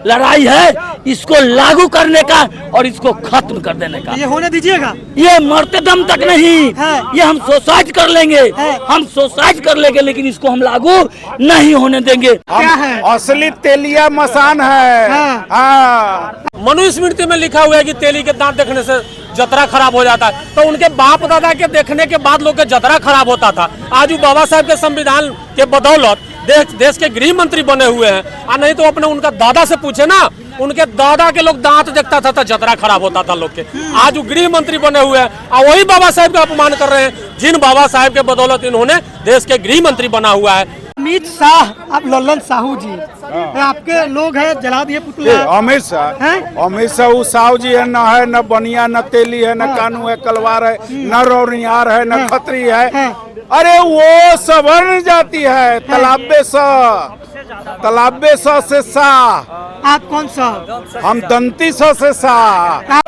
लड़ाई है इसको लागू करने का और इसको खत्म कर देने का। ये होने दीजिएगा? ये मरते दम तक नहीं है। ये हम सुसाइड कर लेंगे, हम सुसाइड कर लेंगे, लेकिन इसको हम लागू नहीं होने देंगे। क्या है? असली तेलिया मसान है। हाँ। मनुस्मृति में लिखा हुआ है कि तेली के दांत देखने से जतरा खराब हो जाता है। तो उनके बाप दादा के देखने के बाद लोग के जतरा खराब होता था। आज वो बाबा साहब के संविधान के बदौलत देश के गृह मंत्री बने हुए हैं। और नहीं तो अपने उनका दादा से पूछे ना, उनके दादा के लोग दांत देखता था तो जतरा खराब होता था लोग के। आज वो गृह मंत्री बने हुए हैं और वही बाबा साहब का अपमान कर रहे हैं, जिन बाबा साहब के बदौलत इन्होंने देश के गृह मंत्री बना हुआ है। अमित शाह, आप लल्लन साहू जी आपके लोग हैं, जला दिए पुतला। अमित शाह वो साहू जी है, न बनिया, न तेली है, न कानू है, कलवार है, न रौनियार है, न खत्री है। अरे वो सवर्ण जाति है। तलाबे से शाह। आप कौन सा? हम दंती से शाह।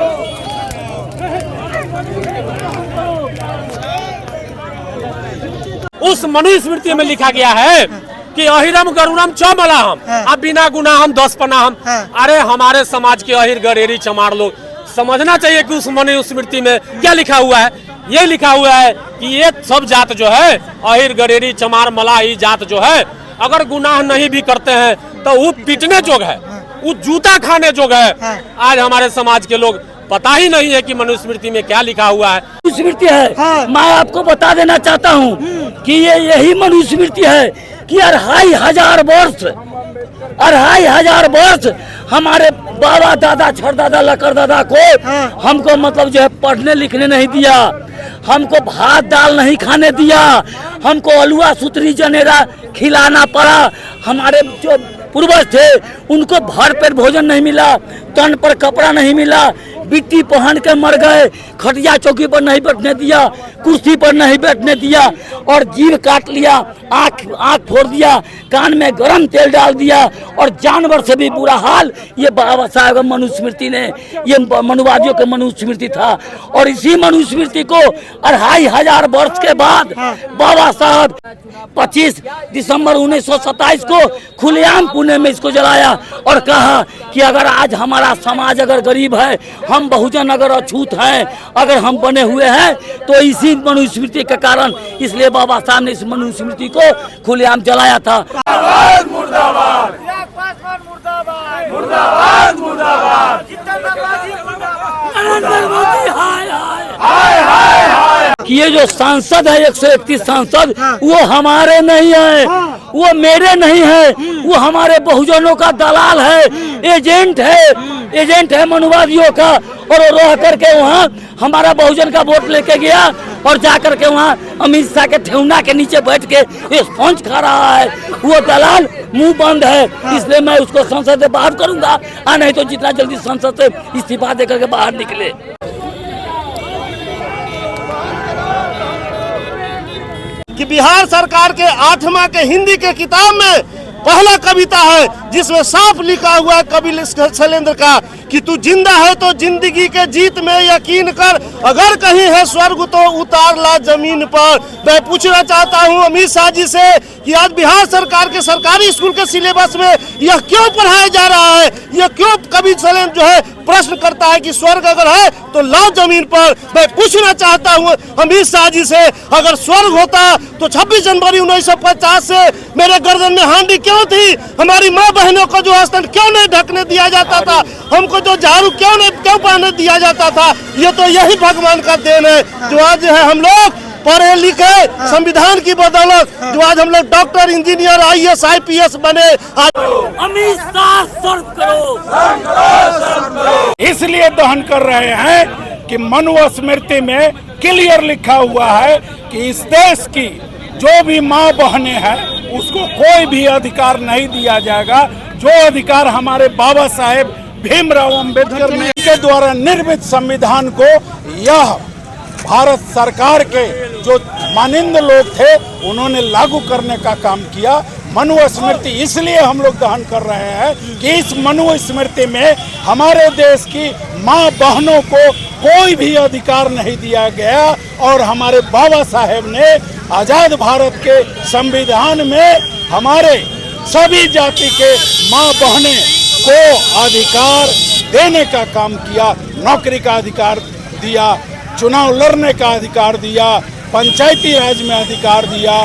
उस मनुस्मृति में लिखा गया है कि अहिरम गरुड़म चमला हम, अब बिना गुना हम 10 पना हम। अरे हमारे समाज के अहिर गरेरी चमार लोग समझना चाहिए कि उस मनुस्मृति में क्या लिखा हुआ है। ये लिखा हुआ है कि ये सब जात जो है, अहिर गरेरी चमार मलाही जात जो है, अगर गुनाह नहीं भी करते हैं तो वो पीटने जोग है, वो जूता खाने जोग है। आज हमारे समाज के लोग पता ही नहीं है कि मनुस्मृति में क्या लिखा हुआ है। मनुस्मृति है। मैं आपको बता देना चाहता हूँ कि ये यही मनुस्मृति है कि 2500 वर्ष हमारे बाबा दादा, छरदादा, लकर दादा को हमको मतलब जो है पढ़ने लिखने नहीं दिया, हमको भात दाल नहीं खाने दिया, हमको अलुआ सुतरी जनेरा खिलाना पड़ा। हमारे जो पूर्वज थे उनको भर पेट भोजन नहीं मिला, तन पर कपड़ा नहीं मिला, बिट्टी पहन के मर गए, खटिया चौकी पर नहीं बैठने दिया, कुर्सी पर नहीं बैठने दिया, और जीभ काट लिया, आँख फोड़ दिया, कान में गरम तेल डाल दिया, और जानवर से भी बुरा हाल ये बाबा साहब मनुस्मृति ने, ये मनुवादियों के मनुस्मृति था। और इसी मनुस्मृति को 2500 वर्ष के बाद बाबा साहब 25 दिसंबर 1927 को खुलेआम पुणे में इसको जलाया और कहा कि अगर आज हमारा समाज अगर गरीब है, हम बहुजन अगर अछूत हैं, अगर हम बने हुए हैं, तो इसी मनुस्मृति के कारण, इसलिए बाबा साहब ने इस मनुस्मृति को खुलेआम जलाया था। मुर्दाबाद, मुर्दाबाद, मुर्दाबाद, नरेंद्र मोदी हाय हाय। कि ये जो सांसद है 131 सांसद, वो हमारे नहीं है, वो मेरे नहीं है, वो हमारे बहुजनों का दलाल है, एजेंट है मनुवादियों का। और वो रह करके वहाँ हमारा बहुजन का वोट लेके गया और जा करके वहाँ अमित शाह के ठेहुना के नीचे बैठ के स्पंज खा रहा है। वो दलाल मुंह बंद है, इसलिए मैं उसको संसद से बाहर करूंगा, और नहीं तो जितना जल्दी संसद से इस्तीफा देकर के बाहर निकले। कि बिहार सरकार के 8वां के हिंदी के किताब में पहला कविता है जिसमें साफ लिखा हुआ है कवि शैलेंद्र का कि तू जिंदा है तो जिंदगी के जीत में यकीन कर, अगर कहीं है स्वर्ग तो उतार ला जमीन पर। मैं पूछना चाहता हूं अमित शाह जी से कि आज बिहार सरकार के सरकारी स्कूल के सिलेबस में यह क्यों पढ़ाया जा रहा है, यह क्यों कवि शैलेंद्र जो है प्रश्न करता है कि स्वर्ग अगर है तो लाओ जमीन पर। मैं पूछना चाहता हूं अमित शाह जी से, अगर स्वर्ग होता तो 26 जनवरी 1950 से मेरे गर्दन में हांडी क्यों थी, हमारी माँ बहनों को जो आसन क्यों नहीं ढकने दिया जाता था, हमको जो झाड़ू क्यों पहनने दिया जाता था। ये तो यही भगवान का देन है जो आज है हम लोग पढ़े लिखे संविधान की बदौलत जो आज हम लोग डॉक्टर, इंजीनियर, IAS, IPS बने। अमित शाह सर्व करो। इसलिए दहन कर रहे हैं कि मनुस्मृति में क्लियर लिखा हुआ है कि इस देश की जो भी माँ बहनें हैं उसको कोई भी अधिकार नहीं दिया जाएगा। जो अधिकार हमारे बाबा साहेब भीमराव अंबेडकर ने के द्वारा निर्मित संविधान को यह भारत सरकार के जो मानिंद लोग थे उन्होंने लागू करने का काम किया। मनुस्मृति इसलिए हम लोग दहन कर रहे हैं कि इस मनुस्मृति में हमारे देश की माँ बहनों को कोई भी अधिकार नहीं दिया गया, और हमारे बाबा साहेब ने आजाद भारत के संविधान में हमारे सभी जाति के माँ बहनें को अधिकार देने का काम किया, नौकरी का अधिकार दिया, चुनाव लड़ने का अधिकार दिया, पंचायती राज में अधिकार दिया,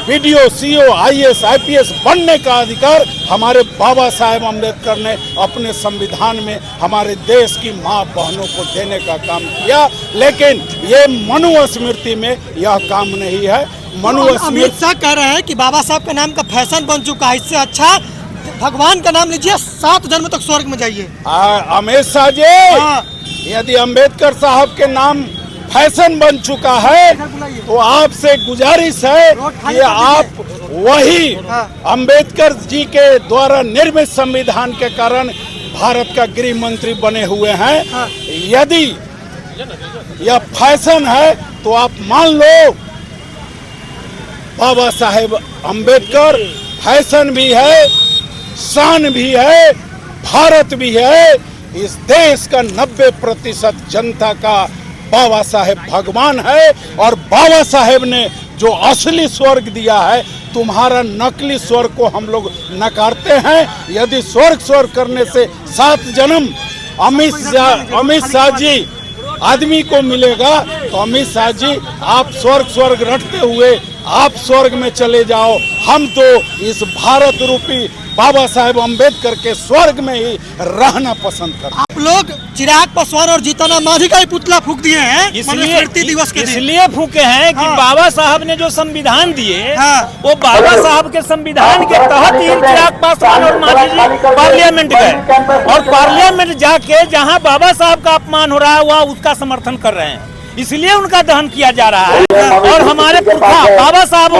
बीडीओ, सीओ, आईएएस, आईपीएस बनने का अधिकार हमारे बाबा साहेब अम्बेडकर ने अपने संविधान में हमारे देश की माँ बहनों को देने का काम किया। लेकिन ये मनुस्मृति में यह काम नहीं है। अमित शाह कह रहे हैं कि बाबा साहब का नाम का फैशन बन चुका है, इससे अच्छा भगवान का नाम लीजिए, 7 जन्म तक स्वर्ग में जाइए। अमित शाह जी, यदि अम्बेडकर साहब के नाम फैशन बन चुका है तो आपसे गुजारिश है कि आप वही अम्बेडकर जी के द्वारा निर्मित संविधान के कारण भारत का गृह मंत्री बने हुए हैं। यदि यह फैशन है तो आप मान लो बाबा साहेब अम्बेडकर फैशन भी है, शान भी है, भारत भी है। इस देश का 90% जनता का बाबा साहेब भगवान है और बाबा साहेब ने जो असली स्वर्ग दिया है, तुम्हारा नकली स्वर्ग को हम लोग नकारते हैं। यदि स्वर्ग करने से 7 जन्म अमित शाह जी आदमी को मिलेगा तो अमित शाह जी आप स्वर्ग रटते हुए आप स्वर्ग में चले जाओ। हम तो इस भारत रूपी बाबा साहेब अम्बेडकर के स्वर्ग में ही रहना पसंद करते हैं। आप लोग चिराग पासवान और जीतन मांझी का ही पुतला फूंक दिए हैं मनुस्मृति दिवस के दिन। इसलिए फूके हैं कि बाबा साहब ने जो संविधान दिए वो बाबा साहब के संविधान के तहत ही चिराग पासवान और मांझी जी पार्लियामेंट गए और पार्लियामेंट जाके जहां बाबा साहब का अपमान हो रहा है वह उसका समर्थन कर रहे हैं, इसलिए उनका दहन किया जा रहा है। और हमारे पुरखा बाबा साहब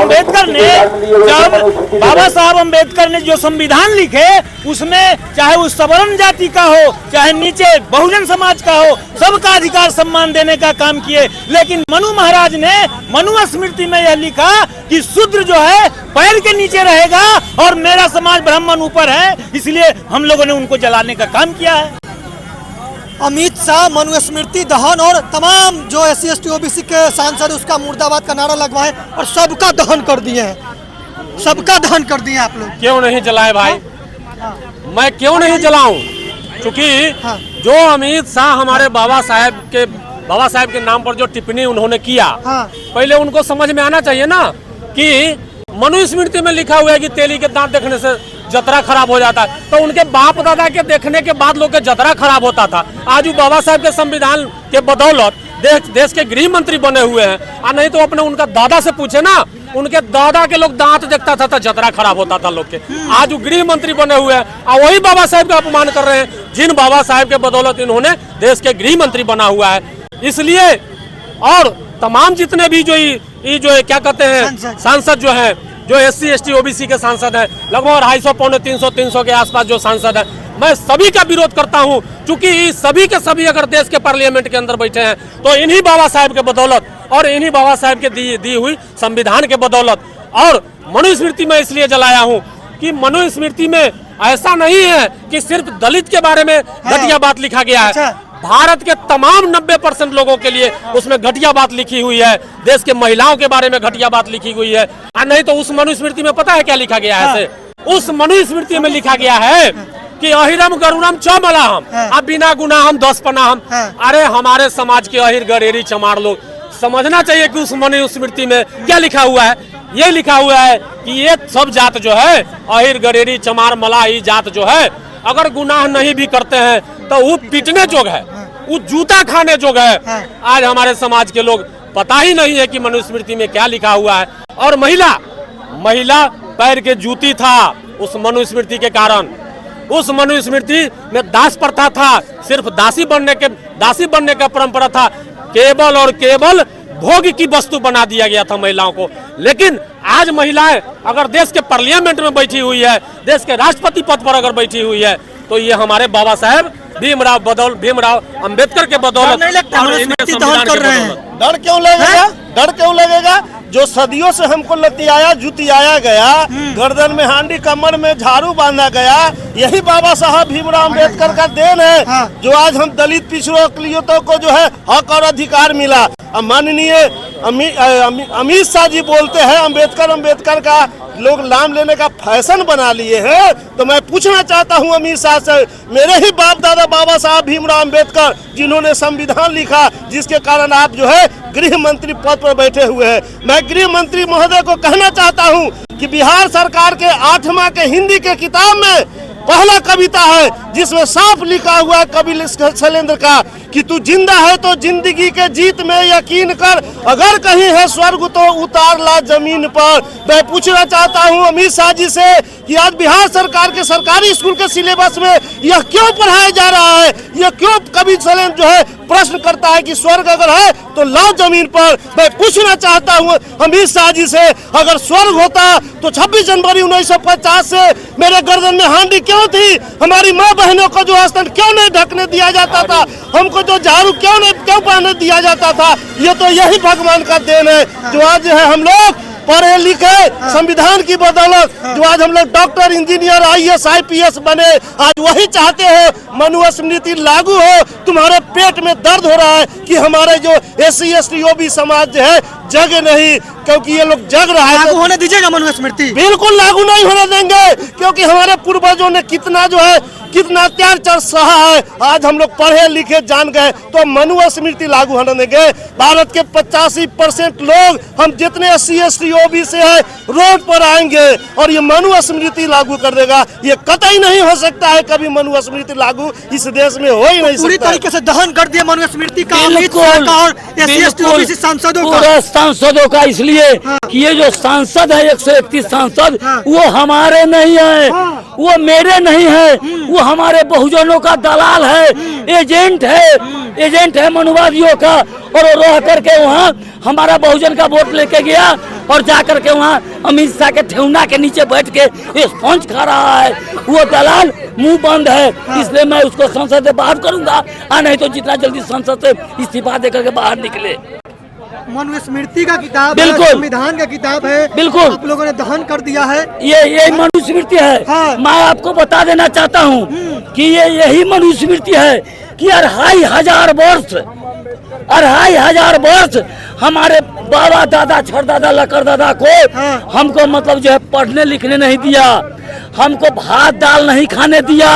अम्बेडकर ने जो संविधान लिखे उसमें चाहे वो सवर्ण जाति का हो चाहे नीचे बहुजन समाज का हो, सबका अधिकार सम्मान देने का काम किए। लेकिन मनु महाराज ने मनुस्मृति में यह लिखा कि शूद्र जो है पैर के नीचे रहेगा और मेरा समाज ब्राह्मण ऊपर है, इसलिए हम लोगों ने उनको जलाने का काम किया है। अमित शाह मनुस्मृति दहन और तमाम जो SC ST OBC के सांसद उसका मुर्दाबाद का नारा लगवाए और सबका दहन कर दिए हैं, सबका दहन कर दिए आप लोग। क्यों नहीं जलाए भाई? मैं क्यों नहीं जलाऊं? क्योंकि जो अमित शाह हमारे बाबा साहेब के नाम पर जो टिप्पणी उन्होंने किया, पहले उनको समझ में आना चाहिए ना कि मनुस्मृति में लिखा हुआ है कि तेली के दांत देखने से जतरा खराब हो जाता है, तो उनके बाप दादा के देखने के बाद लोग के जतरा खराब होता था। आज वो बाबा साहब के संविधान के बदौलत देश के गृह मंत्री बने हुए हैं। और नहीं तो अपने उनका दादा से पूछे ना, उनके दादा के लोग दांत देखता था तो जतरा खराब होता था लोग के। आज वो गृह मंत्री बने हुए हैं और वही बाबा साहब का अपमान कर रहे हैं, जिन बाबा साहब के बदौलत इन्होंने देश के गृह मंत्री बना हुआ है। इसलिए और तमाम जितने भी जो क्या कहते हैं सांसद जो है, जो SC ST OBC के सांसद हैं, लगभग 250 पौने 300 के आसपास जो सांसद हैं, मैं सभी का विरोध करता हूं। क्योंकि सभी के सभी अगर देश के पार्लियामेंट के अंदर बैठे हैं तो इन्हीं बाबा साहब के बदौलत और इन्हीं बाबा साहब के दी हुई संविधान के बदौलत। और मनुस्मृति में इसलिए जलाया हूं कि मनुस्मृति में ऐसा नहीं है कि सिर्फ दलित के बारे में घटिया बात लिखा गया है। भारत के तमाम 90% लोगों के लिए उसमें घटिया बात लिखी हुई है, देश के महिलाओं के बारे में घटिया बात लिखी हुई है। और नहीं तो उस मनुस्मृति में पता है क्या लिखा गया है? उस मनुस्मृति में लिखा गया है कि अहिरम गरुड़म च मलाहम, अब बिना गुनाहम 10 पनाहम। अरे हमारे समाज के अहिर गरेरी चमार लोग, समझना चाहिए कि उस मनुस्मृति में क्या लिखा हुआ है। ये लिखा हुआ है कि ये सब जात जो है, अहिर गरेरी चमार मलाही जात जो है, अगर गुनाह नहीं भी करते हैं तो वो पीटने जोग है, वो जूता खाने जोग है। आज हमारे समाज के लोग पता ही नहीं है कि मनुस्मृति में क्या लिखा हुआ है। और महिला पैर के जूती था उस मनुस्मृति के कारण। उस मनुस्मृति में दास प्रथा था, सिर्फ दासी बनने का परंपरा था। केवल और केवल भोग की वस्तु बना दिया गया था महिलाओं को। लेकिन आज महिलाएं अगर देश के पार्लियामेंट में बैठी हुई है, देश के राष्ट्रपति पद पर अगर बैठी हुई है, तो ये हमारे बाबा साहेब भीमराव अंबेडकर के बदौलत। डर क्यों लगेगा? डर क्यों लगेगा? जो सदियों से हमको लतियाया जुतियाया गया, गर्दन में हांडी कमर में झाड़ू बांधा गया, यही बाबा साहब भीमराव अंबेडकर का देन है जो आज हम दलित पिछड़ों अकलियतों को जो है हक और अधिकार मिला। माननीय अमित शाह जी बोलते हैं अंबेडकर का लोग नाम लेने का फैशन बना लिए हैं, तो मैं पूछना चाहता हूं अमित शाह से, मेरे ही बाप दादा बाबा साहब भीमराव अम्बेडकर जिन्होंने संविधान लिखा, जिसके कारण आप जो है गृह मंत्री पद पर बैठे हुए हैं, मैं गृह मंत्री महोदय को कहना चाहता हूं कि बिहार सरकार के 8वां के हिंदी के किताब में पहला कविता है जिसमें साफ लिखा हुआ है कवि शैलेंद्र का कि तू जिंदा है तो जिंदगी के जीत में यकीन कर, अगर कहीं है स्वर्ग तो उतार ला जमीन पर। मैं पूछना चाहता हूं अमित शाह जी से कि आज बिहार सरकार के सरकारी स्कूल के सिलेबस में यह क्यों पढ़ाया जा रहा है, यह क्यों कवि शैलेंद्र जो है प्रश्न करता है कि स्वर्ग अगर है तो लाओ जमीन पर। मैं पूछना चाहता हूं अमित शाह जी से, अगर स्वर्ग होता तो 26 जनवरी 1950 से मेरे गर्दन में हांडी क्यों थी, हमारी माँ बहनों को जो स्तन क्यों नहीं ढकने दिया जाता था, हमको जो झाड़ू क्यों पहनने दिया जाता था। ये तो यही भगवान का देन है जो आज है हम लोग पढ़े लिखे संविधान की बदौलत जो आज हम लोग डॉक्टर इंजीनियर IAS IPS बने, आज वही चाहते हो मनुस्मृति लागू हो। तुम्हारे पेट में दर्द हो रहा है कि हमारे जो SC ST OBC समाज जो है जग नहीं, क्योंकि ये लोग जग रहा है। लागू होने दीजिएगा मनुस्मृति? बिल्कुल लागू नहीं होने देंगे, क्योंकि हमारे पूर्वजों ने कितना अत्याचार सहा है। आज हम लोग पढ़े लिखे जान गए तो मनुस्मृति लागू होने देंगे। भारत के 85% लोग हम जितने SC ST OBC है रोड पर आएंगे और ये मनुस्मृति लागू कर देगा। ये कतई नहीं हो सकता है, कभी मनुस्मृति लागू इस देश में हो ही नहीं सकता। पूरी तरीके से दहन कर दिया मनुस्मृति का अमित शाह का और SC ST OBC सांसदों का, इसलिए कि ये जो सांसद है 131 सांसद वो हमारे नहीं है, वो मेरे नहीं है, वो हमारे बहुजनों का दलाल है, एजेंट है मनुवादियों का। और वो रह करके वहाँ हमारा बहुजन का वोट लेके गया और जा करके वहाँ अमित शाह के ठेहुना के नीचे बैठ के स्पंज खा रहा है। वो दलाल मुंह बंद है, इसलिए मैं उसको संसद से बाहर करूंगा, नहीं तो जितना जल्दी संसद से इस्तीफा देकर के बाहर निकले। मनुस्मृति का किताब बिल्कुल, है, संविधान का किताब है, बिल्कुल आप लोगों ने दहन कर दिया है। ये मनुस्मृति है। मैं आपको बता देना चाहता हूँ कि ये यही मनुस्मृति है कि 2,500 वर्ष हमारे बाबा दादा छरदादा लकर दादा को हमको मतलब जो है पढ़ने लिखने नहीं दिया, हमको भात दाल नहीं खाने दिया,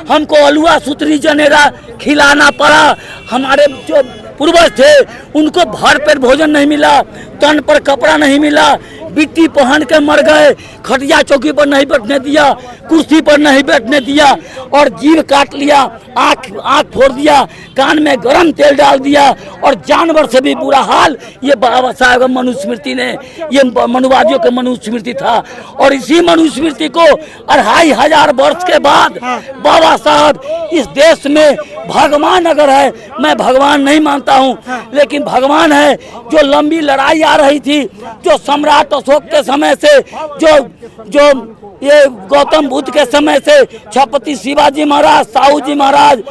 हमको अलुआ सुतरी जनेरा खिलाना पड़ा। हमारे जो पूर्वज थे उनको भरपेट भोजन नहीं मिला, तन पर कपड़ा नहीं मिला, बिट्टी पहन के मर गए, खटिया चौकी पर नहीं बैठने दिया, कुर्सी पर नहीं बैठने दिया और जीभ काट लिया, आँख फोड़ दिया, कान में गरम तेल डाल दिया और जानवर से भी बुरा हाल ये बाबा साहब मनुस्मृति ने, ये मनुवादियों के मनुस्मृति था। और इसी मनुस्मृति को 2,500 वर्ष के बाद बाबा साहब इस देश में भगवान अगर है, मैं भगवान नहीं मानता हूँ, लेकिन भगवान है जो लंबी लड़ाई आ रही थी, जो सम्राट अशोक के समय से, जो ये गौतम बुद्ध के समय से, छत्रपति शिवाजी महाराज, साहू जी महाराज,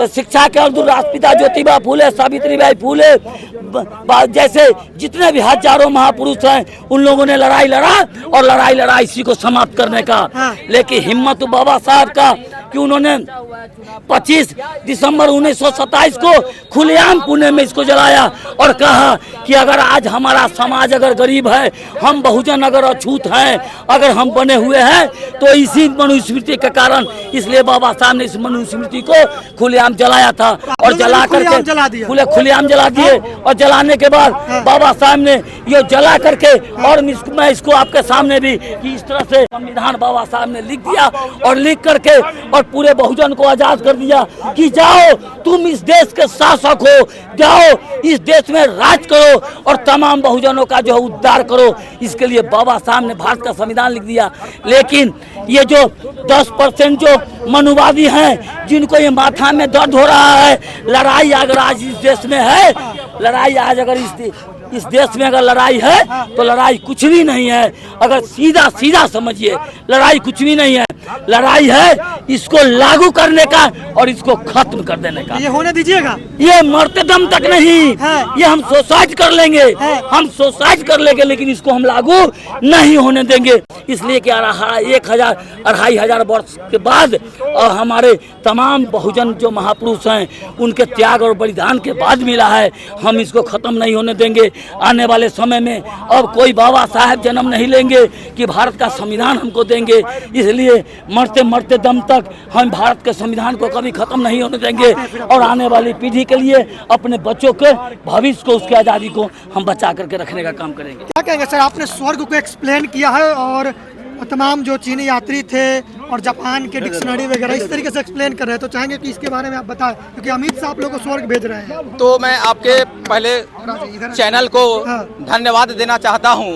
शिक्षा के अब्दुल राष्ट्रपिता ज्योतिबा फूले, सावित्रीबाई फूले जैसे जितने भी हजारों महापुरुष हैं, उन लोगों ने लड़ाई लड़ा और लड़ा इसी को समाप्त करने का। लेकिन हिम्मत बाबा साहब का कि उन्होंने 25 दिसंबर 1927 को खुलेआम पुणे में इसको जलाया और कहा कि अगर आज हमारा समाज अगर गरीब है, हम बहुजन अगर अछूत हैं, अगर हम बने हुए हैं तो इसी मनुस्मृति के कारण, इसलिए बाबा साहब ने इस मनुस्मृति को खुलेआम जलाया था और जला करके खुलेआम जला दिए। और जलाने के बाद बाबा साहब ने ये जला करके, और मैं इसको आपके सामने भी कि इस तरह से संविधान बाबा साहब ने लिख दिया और लिख करके और पूरे बहुजन को आजाद कर दिया कि जाओ तुम इस देश के शासक हो, जाओ इस देश में राज करो और तमाम बहुजनों का जो उद्धार करो। इसके लिए बाबा साहब ने भारत का संविधान लिख दिया। लेकिन ये जो 10% जो मनुवादी हैं, जिनको ये माथा में दर्द हो रहा है, लड़ाई अगर आज इस देश में है, लड़ाई आज अगर इस देश में अगर लड़ाई है तो लड़ाई कुछ भी नहीं है। अगर सीधा समझिए, लड़ाई कुछ भी नहीं है, लड़ाई है इसको लागू करने का और इसको खत्म कर देने का। ये होने दीजिएगा? ये मरते दम तक नहीं, ये हम सुसाइड कर लेंगे, हम सुसाइड कर लेंगे, लेकिन इसको हम लागू नहीं होने देंगे। इसलिए कि 2,500 वर्ष के बाद और हमारे तमाम बहुजन जो महापुरुष हैं, उनके त्याग और बलिदान के बाद मिला है, हम इसको खत्म नहीं होने देंगे। आने वाले समय में अब कोई बाबा साहब जन्म नहीं लेंगे कि भारत का संविधान हमको देंगे। इसलिए मरते मरते दम तक हम भारत के संविधान को कभी खत्म नहीं होने देंगे और आने वाली पीढ़ी के लिए अपने बच्चों के भविष्य को, उसकी आज़ादी को हम बचा करके रखने का काम करेंगे। क्या कहेंगे सर, आपने स्वर्ग को एक्सप्लेन किया है और तमाम जो चीनी यात्री थे और जापान के डिक्शनरी वगैरह इस तरीके से एक्सप्लेन कर रहे हैं, तो चाहेंगे कि इसके बारे में आप बताएं, क्योंकि अमित शाह आप लोगों को स्वर्ग भेज रहे हैं। तो मैं आपके पहले चैनल को धन्यवाद देना चाहता हूं।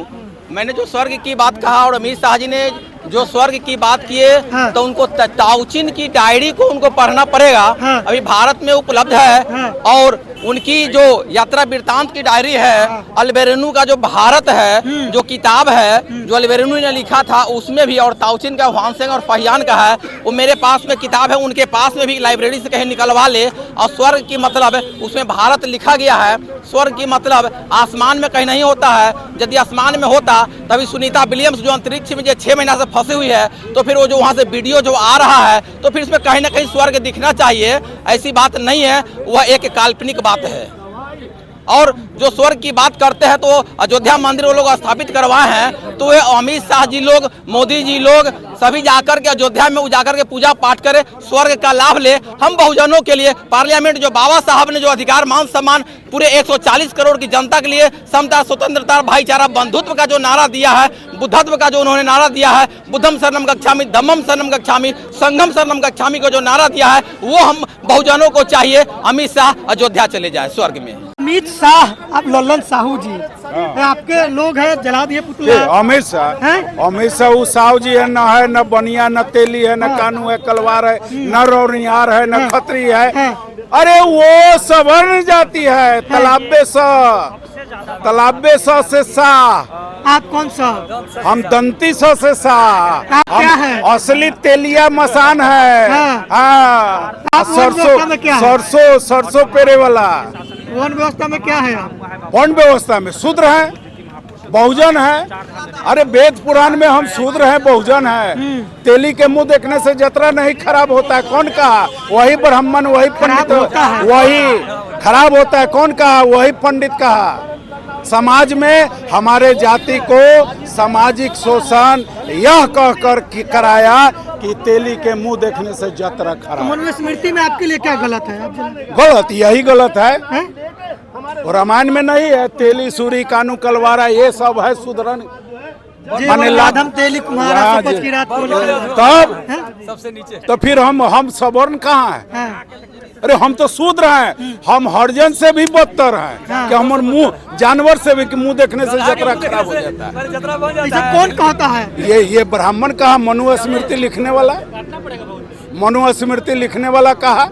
मैंने जो स्वर्ग की बात कहा और अमित शाह जी ने जो स्वर्ग की बात किए, तो उनको ताउचिन की डायरी को उनको पढ़ना पड़ेगा। अभी भारत में उपलब्ध है और उनकी जो यात्रा वृत्तांत की डायरी है, अल्बेरेनू का जो भारत है जो किताब है जो अल्बेरेनू ने लिखा था उसमें भी, और ताउचिन का ह्वानसेंग और फहियान का है, वो मेरे पास में किताब है, उनके पास में भी लाइब्रेरी से कहीं निकलवा ले। और स्वर्ग की मतलब उसमें भारत लिखा गया है। स्वर्ग की मतलब आसमान में कहीं नहीं होता है। यदि आसमान में होता तभी सुनीता विलियम्स जो अंतरिक्ष में 6 महीना से फंसी हुई है, तो फिर वो जो वहाँ से वीडियो जो आ रहा है, तो फिर इसमें कहीं ना कहीं स्वर्ग दिखना चाहिए। ऐसी बात नहीं है, वह एक काल्पनिक बात है। और जो स्वर्ग की बात करते हैं तो अयोध्या मंदिर वो लोग स्थापित करवाए हैं, तो ये अमित शाह जी लोग, मोदी जी लोग सभी जाकर के अयोध्या में जाकर के पूजा पाठ करें, स्वर्ग का लाभ ले। हम बहुजनों के लिए पार्लियामेंट जो बाबा साहब ने जो अधिकार मान सम्मान पूरे 140 करोड़ की जनता के लिए समता, स्वतंत्रता, भाईचारा, बंधुत्व का जो नारा दिया है, बुद्धत्व का जो उन्होंने नारा दिया है, बुद्धम शरणम गच्छामि, धम्मम शरणम गच्छामि, संघम शरणम गच्छामि को जो नारा दिया है, वो हम बहुजनों को चाहिए। अमित शाह अयोध्या चले जाए स्वर्ग में। अमित शाह, आप लल्लन साहू जी आपके लोग हैं, जला दिए पुतला। अमित शाह वो साहू जी है, न है न बनिया, न तेली है, न कानू है, कलवार है, न रौनियार है, न खत्री है। अरे वो सवर्ण जाति है। तलाबे से शाह। आप कौन सा? हम दंती से शाह। आप क्या है? असली तेलिया मसान है। हाँ। सरसों पेरे वाला। वन व्यवस्था में क्या है आप? वन व्यवस्था में शूद्र है, बहुजन है। अरे वेद पुराण में हम शूद्र हैं, बहुजन है। तेली के मुंह देखने से जतरा नहीं खराब होता है, कौन कहा? वही ब्राह्मण, वही पंडित, वही खराब होता है, कौन कहा? वही पंडित कहा। समाज में हमारे जाति को सामाजिक शोषण यह कहकर कराया कि तेली के मुंह देखने से जतरा खराब। मनुस्मृति में आपके लिए क्या गलत है? गलत, यही गलत है। रामायण में नहीं है तेली, सूरी, कानू, कलवारा, ये सब है सुधरन। लाधम तेली कुम्हारा की रात को तब सबसे नीचे, तो फिर हम सवर्ण कहाँ है? अरे हम तो शूद्र हैं, हम हरिजन से भी बदतर हैं कि हमारे मुंह, जानवर से भी मुंह देखने से जतरा खराब हो जाता है। इसे कौन कहता है? ये ब्राह्मण कहा, मनुस्मृति लिखने वाला, मनुस्मृति लिखने वाला कहा,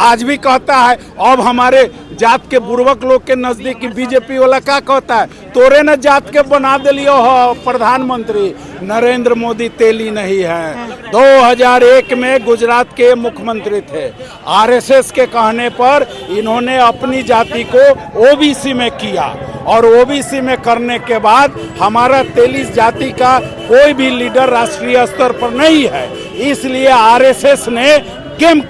आज भी कहता है। अब हमारे जात के बुर्बक लोग के नजदीक बीजेपी वाला क्या कहता है? तोरे न जात के बना दिलियो हो प्रधानमंत्री। नरेंद्र मोदी तेली नहीं है। 2001 में गुजरात के मुख्यमंत्री थे। आरएसएस के कहने पर इन्होंने अपनी जाति को ओबीसी में किया और ओबीसी में करने के बाद हमारा तेली जाति का कोई भी लीडर राष्ट्रीय स्तर पर नहीं है। इसलिए आरएसएस ने गेम